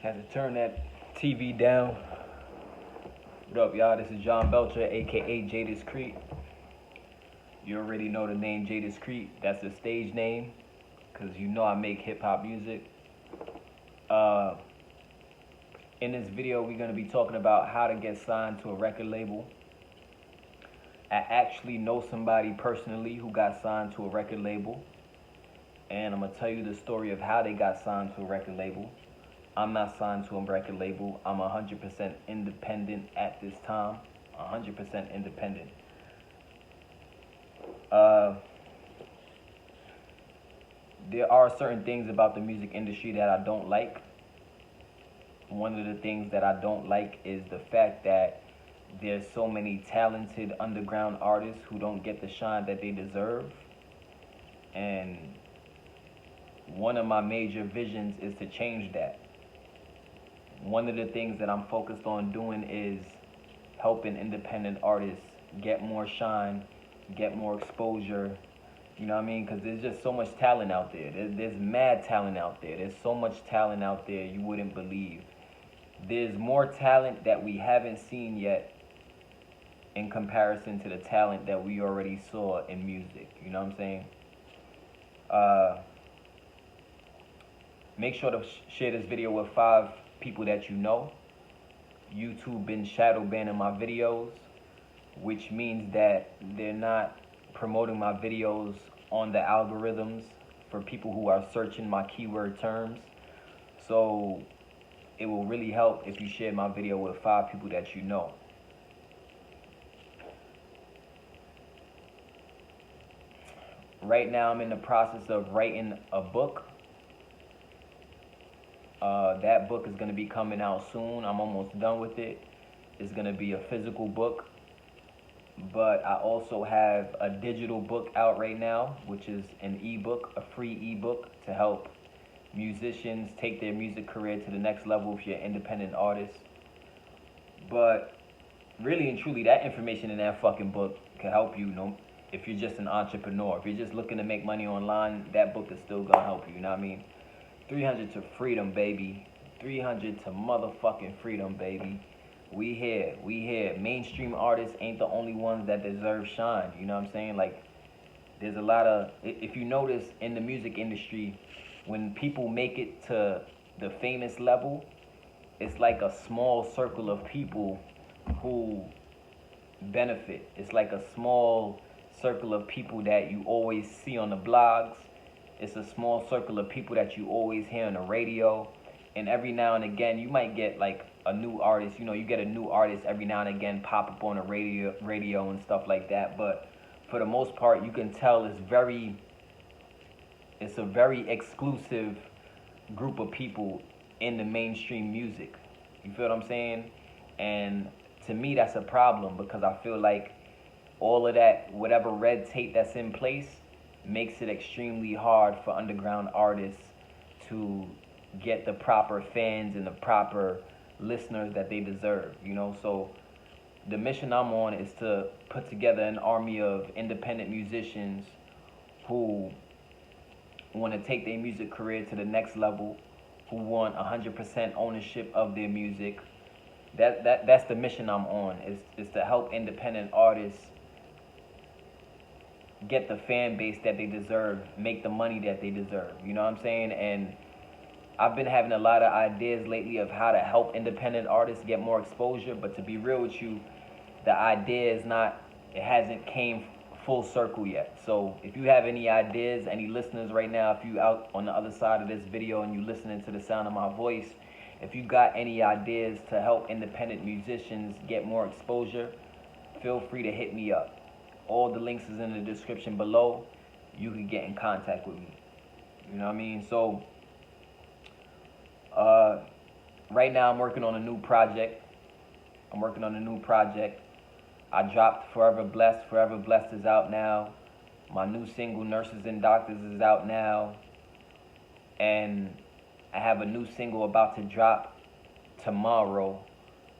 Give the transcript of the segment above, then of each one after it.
Had to turn that TV down. What up, y'all? This is Jon Belcher, aka Jadiscreet. You already know the name Jadiscreet. That's the stage name, cause you know I make hip hop music. Uh, in this video, we're gonna be talking about how to get signed to a record label. I actually know somebody personally who got signed to a record label, and I'm gonna tell you the story of how they got signed to a record label. I'm not signed to a record label. I'm 100% independent at this time. 100% independent. Uh, there are certain things about the music industry that I don't like. One of the things that I don't like is the fact that there's so many talented underground artists who don't get the shine that they deserve. And one of my major visions is to change that. One of the things that I'm focused on doing is helping independent artists get more shine, get more exposure. You know what I mean? Because there's just so much talent out there. There's mad talent out there. There's so much talent out there you wouldn't believe. There's more talent that we haven't seen yet in comparison to the talent that we already saw in music. You know what I'm saying? Make sure to share this video with 5 people that you know. YouTube been shadow banning my videos, which means that they're not promoting my videos on the algorithms for people who are searching my keyword terms. So it will really help if you share my video with 5 people that you know. Right now I'm in the process of writing a book. That book is going to be coming out soon. I'm almost done with it. It's going to be a physical book. But I also have a digital book out right now, which is an ebook, a free ebook to help musicians take their music career to the next level if you're an independent artist. But really and truly, that information in that fucking book can help you, if you're just an entrepreneur. If you're just looking to make money online, that book is still going to help you, you know what I mean? 300 to freedom, baby. 300 to motherfucking freedom, baby. We here. Mainstream artists ain't the only ones that deserve shine. You know what I'm saying? Like, there's a lot of, if you notice in the music industry, when people make it to the famous level, it's like a small circle of people who benefit. It's like a small circle of people that you always see on the blogs. It's a small circle of people that you always hear on the radio. And every now and again, you might get like a new artist. You know, you get a new artist every now and again pop up on the radio and stuff like that. But for the most part, you can tell it's a very exclusive group of people in the mainstream music. You feel what I'm saying? And to me, that's a problem because I feel like all of that, whatever red tape that's in place, makes it extremely hard for underground artists to get the proper fans and the proper listeners that they deserve, you know? So the mission I'm on is to put together an army of independent musicians who want to take their music career to the next level, who want 100% ownership of their music. That's the mission I'm on, is to help independent artists get the fan base that they deserve, make the money that they deserve. You know what I'm saying? And I've been having a lot of ideas lately of how to help independent artists get more exposure, but to be real with you, the idea it hasn't came full circle yet. So if you have any ideas, any listeners right now, if you out on the other side of this video and you listening to the sound of my voice, if you got any ideas to help independent musicians get more exposure, feel free to hit me up. All the links is in the description below. You can get in contact with me. You know what I mean? So, right now I'm working on a new project. I dropped Forever Blessed. Forever Blessed is out now. My new single, Nurses and Doctors, is out now. And I have a new single about to drop tomorrow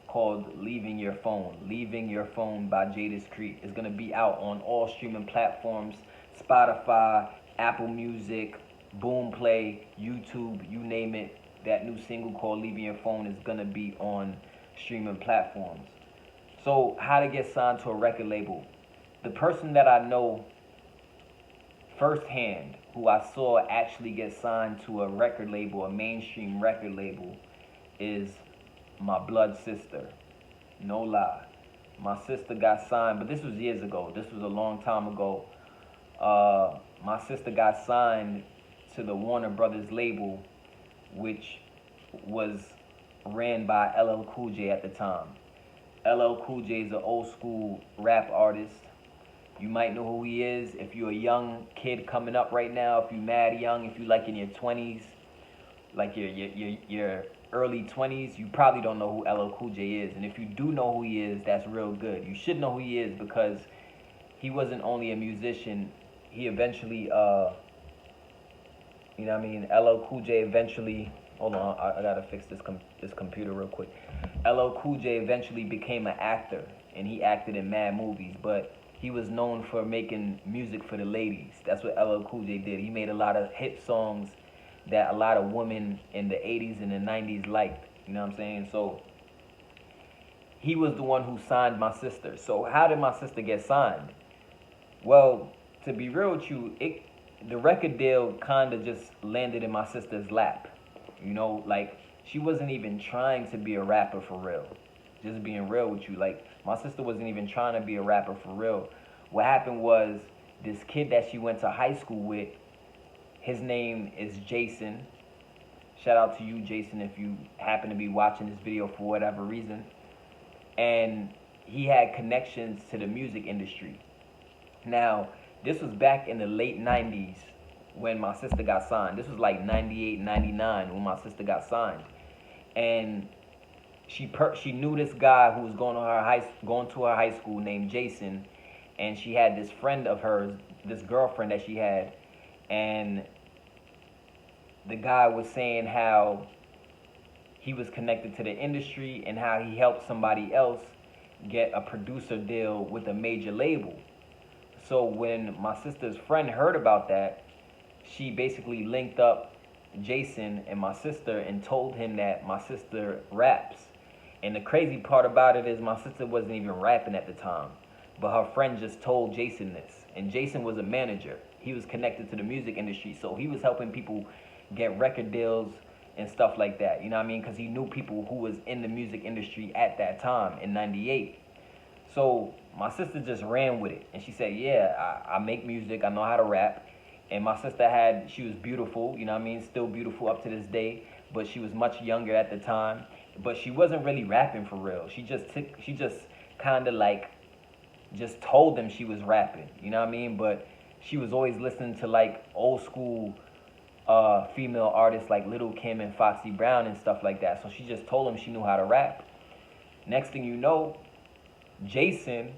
called Leaving Your Phone. Leaving Your Phone by Jadiscreet. It's going to be out on all streaming platforms, Spotify, Apple Music, Boomplay, YouTube, you name it. that new single called Leaving Your Phone is gonna be on streaming platforms. So how to get signed to a record label? The person that I know firsthand, who I saw actually get signed to a record label, a mainstream record label, is my blood sister. No lie. My sister got signed, but this was years ago. This was a long time ago. My sister got signed to the Warner Brothers label, which was ran by LL Cool J at the time. LL Cool J is an old school rap artist. You might know who he is if you're a young kid coming up right now, if you're mad young, if you're like in your 20s, like your early 20s, you probably don't know who LL Cool J is. And if you do know who he is, that's real good. You should know who he is because he wasn't only a musician, he eventually, you know what I mean? LL Cool J eventually, hold on, I gotta fix this computer real quick. LL Cool J eventually became an actor, and he acted in mad movies, but he was known for making music for the ladies. That's what LL Cool J did. He made a lot of hit songs that a lot of women in the 80s and the 90s liked. You know what I'm saying? So he was the one who signed my sister. So how did my sister get signed? Well, to be real with you, the record deal kind of just landed in my sister's lap. You know, like, she wasn't even trying to be a rapper for real. Just being real with you. Like, my sister wasn't even trying to be a rapper for real. What happened was, this kid that she went to high school with, his name is Jason. Shout out to you, Jason, if you happen to be watching this video for whatever reason. And he had connections to the music industry. Now, this was back in the late 90s when my sister got signed. This was like 98, 99 when my sister got signed. And she knew this guy who was going to her high school named Jason, and she had this friend of hers, this girlfriend that she had, and the guy was saying how he was connected to the industry and how he helped somebody else get a producer deal with a major label. So when my sister's friend heard about that, she basically linked up Jason and my sister and told him that my sister raps. And the crazy part about it is my sister wasn't even rapping at the time, but her friend just told Jason this. And Jason was a manager. He was connected to the music industry, so he was helping people get record deals and stuff like that. You know what I mean? Because he knew people who was in the music industry at that time in 98. So my sister just ran with it. And she said, yeah, I make music. I know how to rap. And my sister she was beautiful, you know what I mean? Still beautiful up to this day. But she was much younger at the time. But she wasn't really rapping for real. She just kind of like just told them she was rapping. You know what I mean? But she was always listening to like old school female artists like Little Kim and Foxy Brown and stuff like that. So she just told them she knew how to rap. Next thing you know, Jason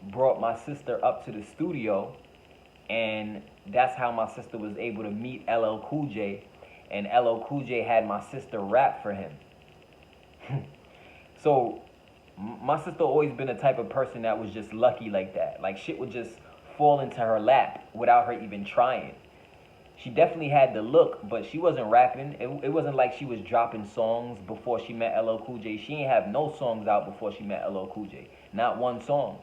brought my sister up to the studio, and that's how my sister was able to meet LL Cool J, and LL Cool J had my sister rap for him. So my sister always been the type of person that was just lucky like that. Like, shit would just fall into her lap without her even trying. She definitely had the look, but she wasn't rapping. It wasn't like she was dropping songs before she met LL Cool J. She ain't have no songs out before she met LL Cool J. Not one song.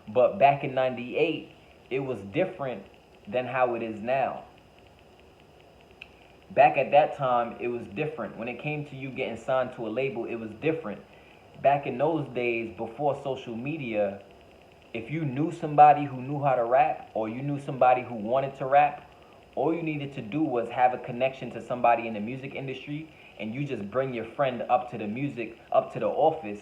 But back in 98, it was different than how it is now. Back at that time, it was different. When it came to you getting signed to a label, it was different. Back in those days, before social media, if you knew somebody who knew how to rap, or you knew somebody who wanted to rap, all you needed to do was have a connection to somebody in the music industry, and you just bring your friend up to the office,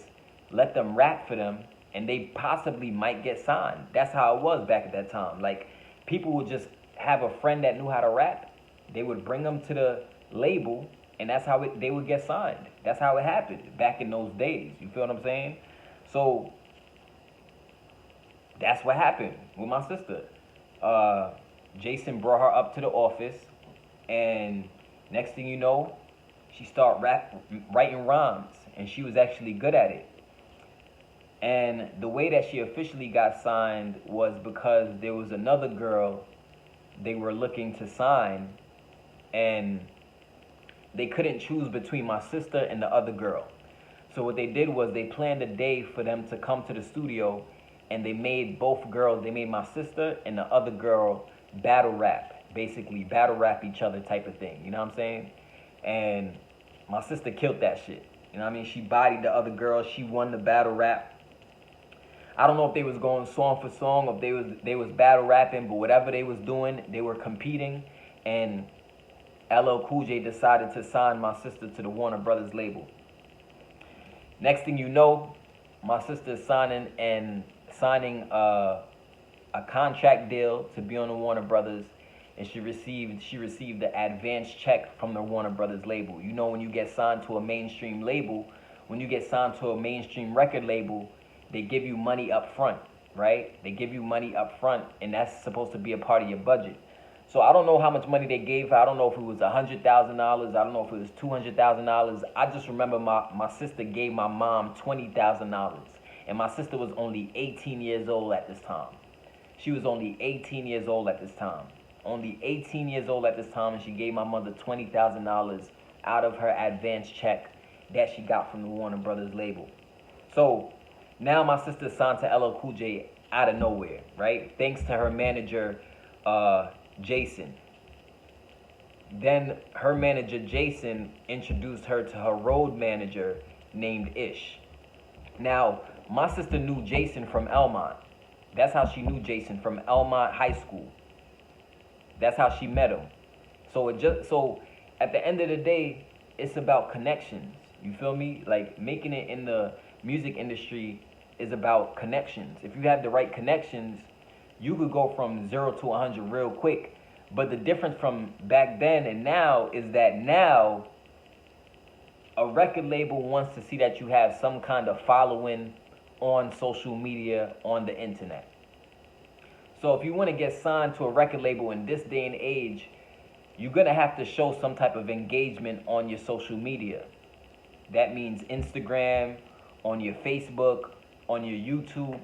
let them rap for them, and they possibly might get signed. That's how it was back at that time. Like, people would just have a friend that knew how to rap. They would bring them to the label, and that's how they would get signed. That's how it happened back in those days. You feel what I'm saying? So that's what happened with my sister. Jason brought her up to the office, and next thing you know, she started writing rhymes, and she was actually good at it. And the way that she officially got signed was because there was another girl they were looking to sign, and they couldn't choose between my sister and the other girl. So what they did was they planned a day for them to come to the studio, and they made both girls, they made my sister and the other girl battle rap, basically battle rap each other type of thing. You know what I'm saying? And my sister killed that shit. You know what I mean? She bodied the other girl. She won the battle rap. I don't know if they was going song for song, or if they was battle rapping, but whatever they was doing, they were competing. And LL Cool J decided to sign my sister to the Warner Brothers label. Next thing you know, my sister is signing a contract deal to be on the Warner Brothers, and she received the advance check from the Warner Brothers label. You know, when you get signed to a mainstream label, when you get signed to a mainstream record label, they give you money up front, right? They give you money up front, and that's supposed to be a part of your budget. So I don't know how much money they gave her. I don't know if it was $100,000. I don't know if it was $200,000. I just remember my sister gave my mom $20,000. And my sister was only 18 years old at this time. She was only 18 years old at this time. Only 18 years old at this time, and she gave my mother $20,000 out of her advance check that she got from the Warner Brothers label. So now my sister signed to LL Cool J out of nowhere, right? Thanks to her manager, Jason. Then her manager Jason introduced her to her road manager named Ish. Now, my sister knew Jason from Elmont. That's how she knew Jason, from Elmont High School. That's how she met him. So at the end of the day, it's about connections. You feel me? Like, making it in the music industry is about connections. If you have the right connections, you could go from 0 to 100 real quick. But the difference from back then and now is that now a record label wants to see that you have some kind of following on social media, on the internet. So if you want to get signed to a record label in this day and age, you're going to have to show some type of engagement on your social media. That means Instagram, on your Facebook, on your YouTube.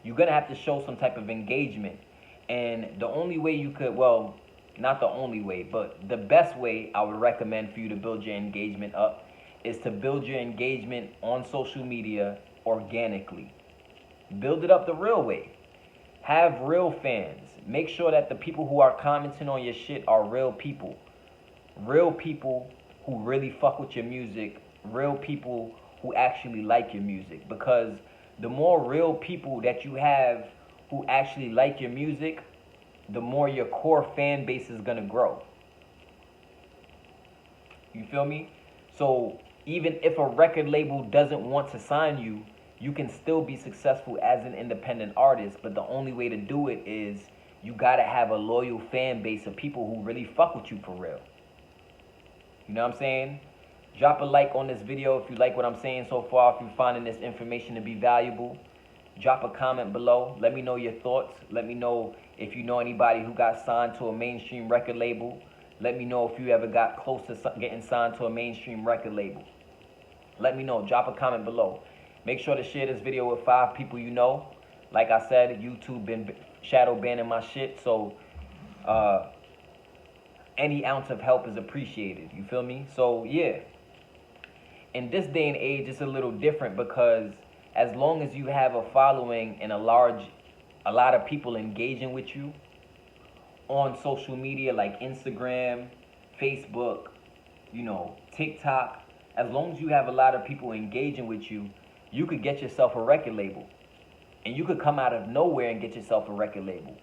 You're going to have to show some type of engagement. And the only way you could, well, not the only way, but the best way I would recommend for you to build your engagement up is to build your engagement on social media organically. Build it up the real way. Have real fans. Make sure that the people who are commenting on your shit are real people. Real people who really fuck with your music. Real people who actually like your music. Because the more real people that you have who actually like your music, the more your core fan base is gonna grow. You feel me? So even if a record label doesn't want to sign you, you can still be successful as an independent artist. But the only way to do it is you gotta have a loyal fan base of people who really fuck with you for real. You know what I'm saying? Drop a like on this video if you like what I'm saying so far, if you're finding this information to be valuable. Drop a comment below. Let me know your thoughts. Let me know if you know anybody who got signed to a mainstream record label. Let me know if you ever got close to getting signed to a mainstream record label. Let me know. Drop a comment below. Make sure to share this video with 5 people you know. Like I said, YouTube been shadow banning my shit, so any ounce of help is appreciated. You feel me? So yeah. In this day and age, it's a little different because as long as you have a following and a lot of people engaging with you on social media like Instagram, Facebook, TikTok, as long as you have a lot of people engaging with you, you could get yourself a record label. And you could come out of nowhere and get yourself a record label.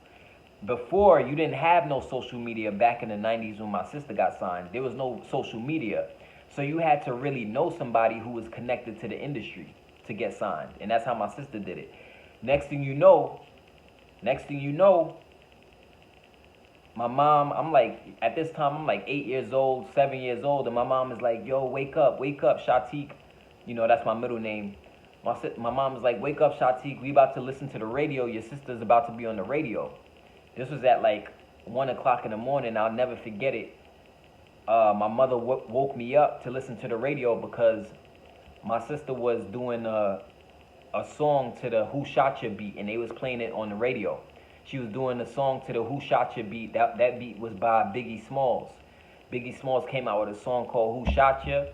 Before, you didn't have no social media back in the 90s when my sister got signed. There was no social media. So you had to really know somebody who was connected to the industry to get signed. And that's how my sister did it. Next thing you know, my mom, at this time, I'm like 8 years old, 7 years old. And my mom is like, yo, wake up, Shatik. That's my middle name. My mom is like, wake up, Shatik. We about to listen to the radio. Your sister's about to be on the radio. This was at like 1 o'clock in the morning. I'll never forget it. My mother woke me up to listen to the radio because my sister was doing a song to the Who Shot Ya beat, and they was playing it on the radio. She was doing a song to the Who Shot Ya beat. That beat was by Biggie Smalls. Biggie Smalls came out with a song called Who Shot Ya,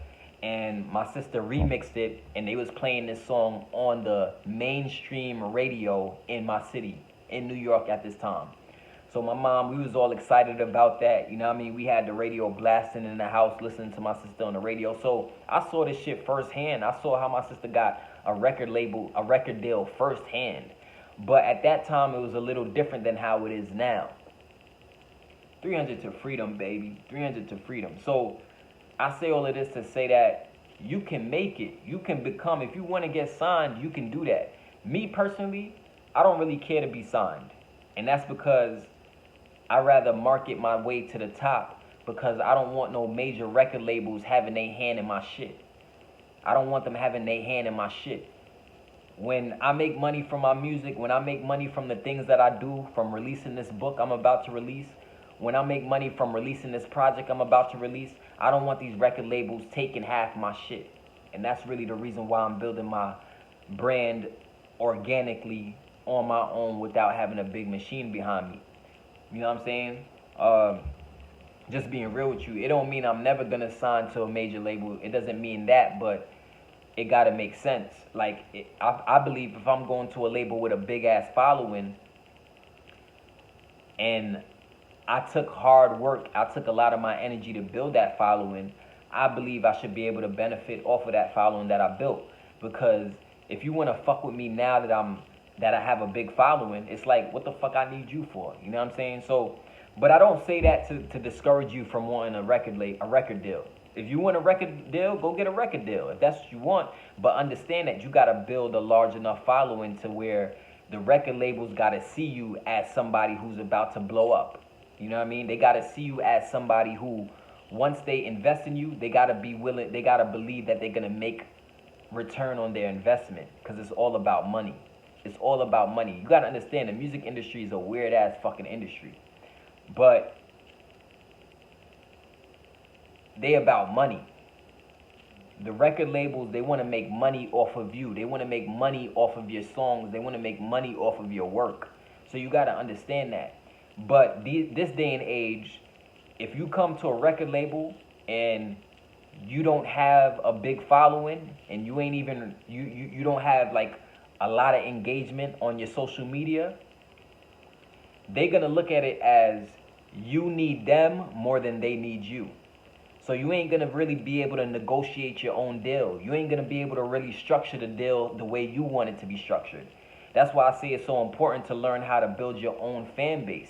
and my sister remixed it, and they was playing this song on the mainstream radio in my city, in New York at this time. So my mom, we was all excited about that. You know what I mean? We had the radio blasting in the house, listening to my sister on the radio. So I saw this shit firsthand. I saw how my sister got a record label, a record deal firsthand. But at that time, it was a little different than how it is now. 300 to freedom, baby. 300 to freedom. So I say all of this to say that you can make it. You can become, if you want to get signed, you can do that. Me personally, I don't really care to be signed. And that's because I'd rather market my way to the top, because I don't want no major record labels having their hand in my shit. I don't want them having their hand in my shit. When I make money from my music, when I make money from the things that I do, from releasing this book I'm about to release, when I make money from releasing this project I'm about to release, I don't want these record labels taking half my shit. And that's really the reason why I'm building my brand organically on my own without having a big machine behind me. You know what I'm saying? Just being real with you. It don't mean I'm never going to sign to a major label. It doesn't mean that, but it got to make sense. Like, I believe if I'm going to a label with a big-ass following, and I took hard work, I took a lot of my energy to build that following, I believe I should be able to benefit off of that following that I built. Because if you want to fuck with me now that I have a big following, it's like, what the fuck I need you for? You know what I'm saying? So, but I don't say that to discourage you from wanting a record deal. If you want a record deal, go get a record deal if that's what you want. But understand that you got to build a large enough following to where the record labels got to see you as somebody who's about to blow up. You know what I mean? They got to see you as somebody who, once they invest in you, they got to be willing, they got to believe that they're going to make return on their investment, because it's all about money. It's all about money. You got to understand the music industry is a weird-ass fucking industry. But they about money. The record labels, they want to make money off of you. They want to make money off of your songs. They want to make money off of your work. So you got to understand that. But this day and age, if you come to a record label and you don't have a big following, and you ain't even, you don't have like a lot of engagement on your social media, they're going to look at it as you need them more than they need you. So you ain't going to really be able to negotiate your own deal. You ain't going to be able to really structure the deal the way you want it to be structured. That's why I say it's so important to learn how to build your own fan base.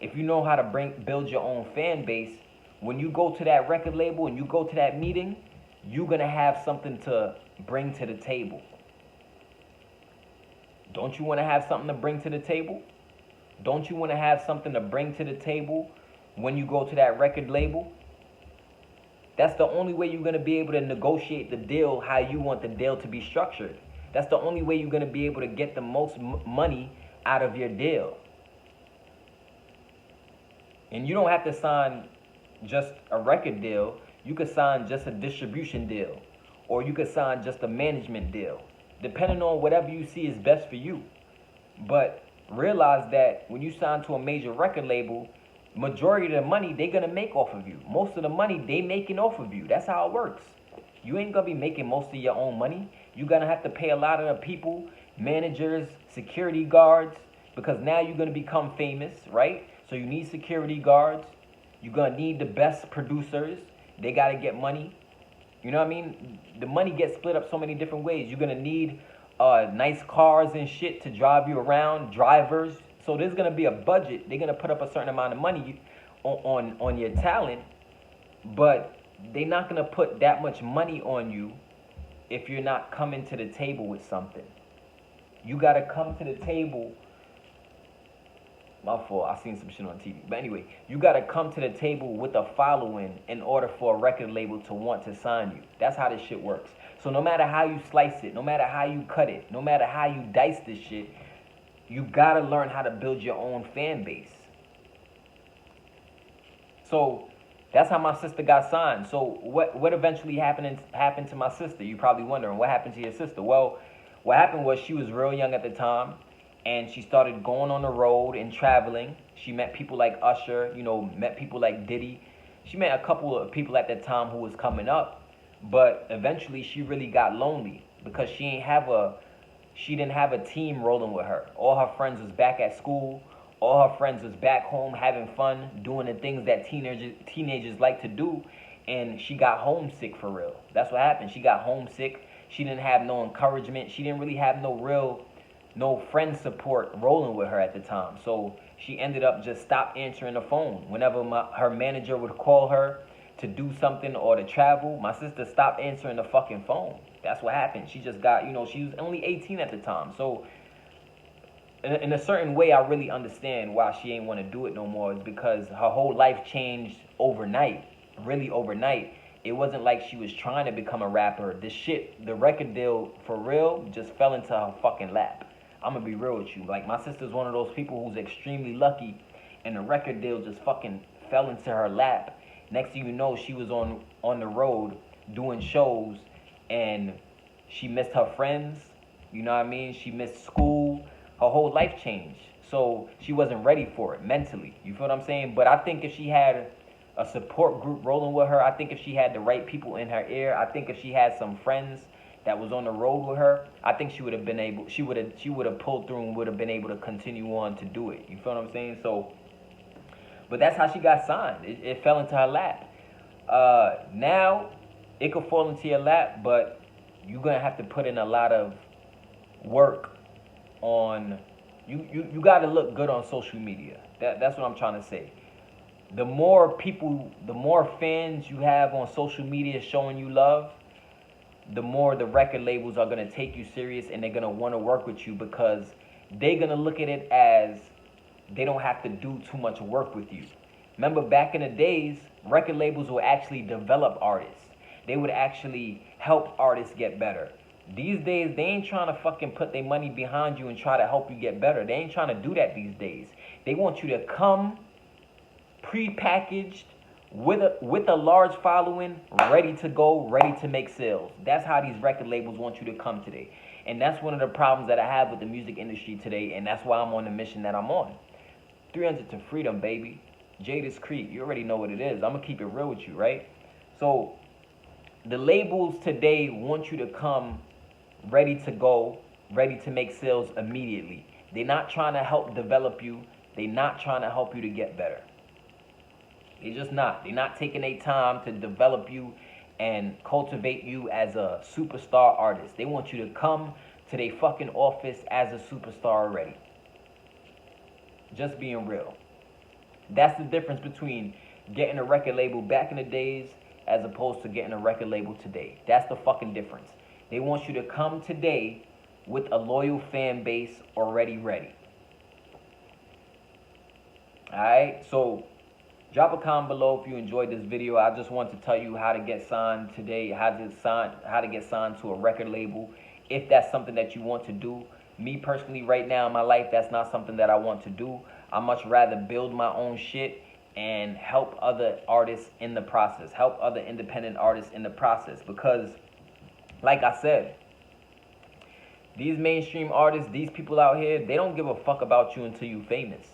If you know how to build your own fan base, when you go to that record label and you go to that meeting, you're going to have something to bring to the table. Don't you want to have something to bring to the table? Don't you want to have something to bring to the table when you go to that record label? That's the only way you're going to be able to negotiate the deal how you want the deal to be structured. That's the only way you're going to be able to get the most money out of your deal. And you don't have to sign just a record deal. You could sign just a distribution deal, or you could sign just a management deal, depending on whatever you see is best for you. But realize that when you sign to a major record label, majority of the money they're going to make off of you. Most of the money they making off of you. That's how it works. You ain't going to be making most of your own money. You're going to have to pay a lot of the people, managers, security guards, because now you're going to become famous, right? So you need security guards. You're going to need the best producers. They got to get money. You know what I mean? The money gets split up so many different ways. You're going to need nice cars and shit to drive you around, drivers. So there's going to be a budget. They're going to put up a certain amount of money on your talent, but they're not going to put that much money on you if you're not coming to the table with something. You got to come to the table. My fault, I seen some shit on TV. But anyway, you got to come to the table with a following in order for a record label to want to sign you. That's how this shit works. So no matter how you slice it, no matter how you cut it, no matter how you dice this shit, you got to learn how to build your own fan base. So that's how my sister got signed. So what eventually happened to my sister? You're probably wondering, what happened to your sister? Well, what happened was she was real young at the time, and she started going on the road and traveling. She met people like Usher, met people like Diddy. She met a couple of people at that time who was coming up, but eventually she really got lonely because she didn't have a team rolling with her. All her friends was back at school. All her friends was back home having fun, doing the things that teenagers like to do, and she got homesick for real. That's what happened. She got homesick. She didn't have no encouragement. She didn't really have no friend support rolling with her at the time. So she ended up just stop answering the phone. Whenever her manager would call her to do something or to travel, my sister stopped answering the fucking phone. That's what happened. She just got, she was only 18 at the time. So in a certain way, I really understand why she ain't want to do it no more. Is because her whole life changed overnight, really overnight. It wasn't like she was trying to become a rapper. The record deal, for real, just fell into her fucking lap. I'm gonna be real with you. Like, my sister's one of those people who's extremely lucky, and the record deal just fucking fell into her lap. Next thing you know, she was on the road doing shows, and she missed her friends. You know what I mean? She missed school. Her whole life changed. So she wasn't ready for it mentally. You feel what I'm saying? But I think if she had a support group rolling with her, I think if she had the right people in her ear, I think if she had some friends that was on the road with her, I think she would have been able, she would have pulled through and would have been able to continue on to do it. You feel what I'm saying? So, but that's how she got signed. It fell into her lap. Now, it could fall into your lap, but you're gonna have to put in a lot of work on. You got to look good on social media. That's what I'm trying to say. The more people, the more fans you have on social media showing you love, the more the record labels are going to take you serious, and they're going to want to work with you because they're going to look at it as they don't have to do too much work with you. Remember, back in the days, record labels would actually develop artists. They would actually help artists get better. These days, they ain't trying to fucking put their money behind you and try to help you get better. They ain't trying to do that these days. They want you to come pre-packaged with a large following, ready to go, ready to make sales. That's how these record labels want you to come today. And that's one of the problems that I have with the music industry today, and that's why I'm on the mission that I'm on. 300 to freedom, baby. Jada's Creek. You already know what it is. I'm going to keep it real with you, right? So, the labels today want you to come ready to go, ready to make sales immediately. They're not trying to help develop you. They're not trying to help you to get better. They're just not. They're not taking their time to develop you and cultivate you as a superstar artist. They want you to come to their fucking office as a superstar already. Just being real. That's the difference between getting a record label back in the days as opposed to getting a record label today. That's the fucking difference. They want you to come today with a loyal fan base already ready. Alright, so drop a comment below if you enjoyed this video. I just want to tell you how to get signed today, how to get signed to a record label, if that's something that you want to do. Me personally, right now in my life, that's not something that I want to do. I much rather build my own shit and help other artists in the process, help other independent artists in the process, because like I said, these mainstream artists, these people out here, they don't give a fuck about you until you famous.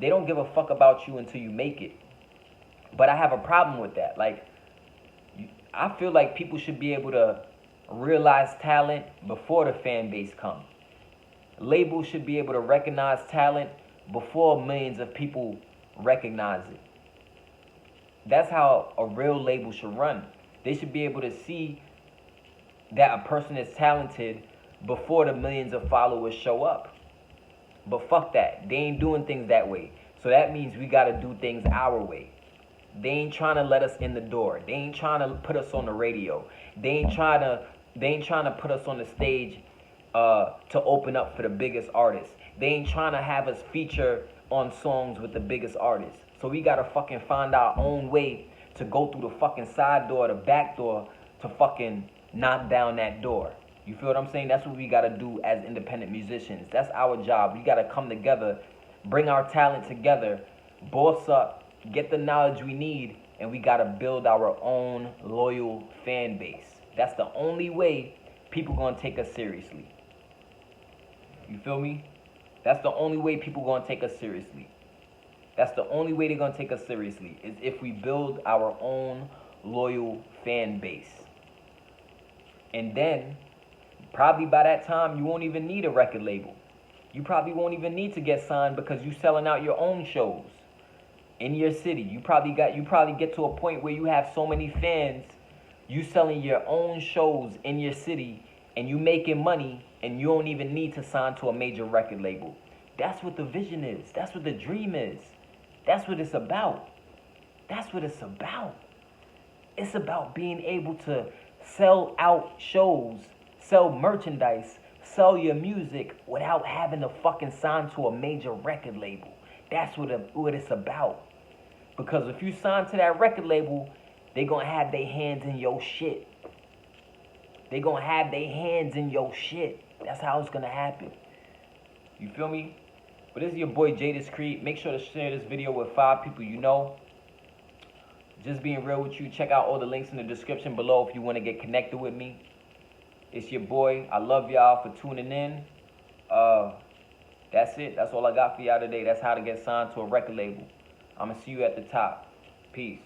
They don't give a fuck about you until you make it. But I have a problem with that. Like, I feel like people should be able to realize talent before the fan base comes. Labels should be able to recognize talent before millions of people recognize it. That's how a real label should run. They should be able to see that a person is talented before the millions of followers show up. But fuck that. They ain't doing things that way. So that means we gotta do things our way. They ain't trying to let us in the door. They ain't trying to put us on the radio. They ain't trying to put us on the stage to open up for the biggest artists. They ain't trying to have us feature on songs with the biggest artists. So we gotta fucking find our own way to go through the fucking side door, the back door, to fucking knock down that door. You feel what I'm saying? That's what we gotta do as independent musicians. That's our job. We gotta come together, bring our talent together, boss up, get the knowledge we need, and we gotta build our own loyal fan base. That's the only way people gonna take us seriously. You feel me? That's the only way people gonna take us seriously. That's the only way they're gonna take us seriously, is if we build our own loyal fan base. And then, probably by that time, you won't even need a record label. You probably won't even need to get signed because you're selling out your own shows in your city. You probably get to a point where you have so many fans, you selling your own shows in your city, and you making money, and you don't even need to sign to a major record label. That's what the vision is. That's what the dream is. That's what it's about. That's what it's about. It's about being able to sell out shows, sell merchandise, sell your music without having to fucking sign to a major record label. That's what it's about. Because if you sign to that record label, they gonna have their hands in your shit. They gonna have their hands in your shit. That's how it's gonna happen. You feel me? But this is your boy Jadis Creed. Make sure to share this video with 5 people you know. Just being real with you. Check out all the links in the description below if you want to get connected with me. It's your boy. I love y'all for tuning in. That's it. That's all I got for y'all today. That's how to get signed to a record label. I'm going to see you at the top. Peace.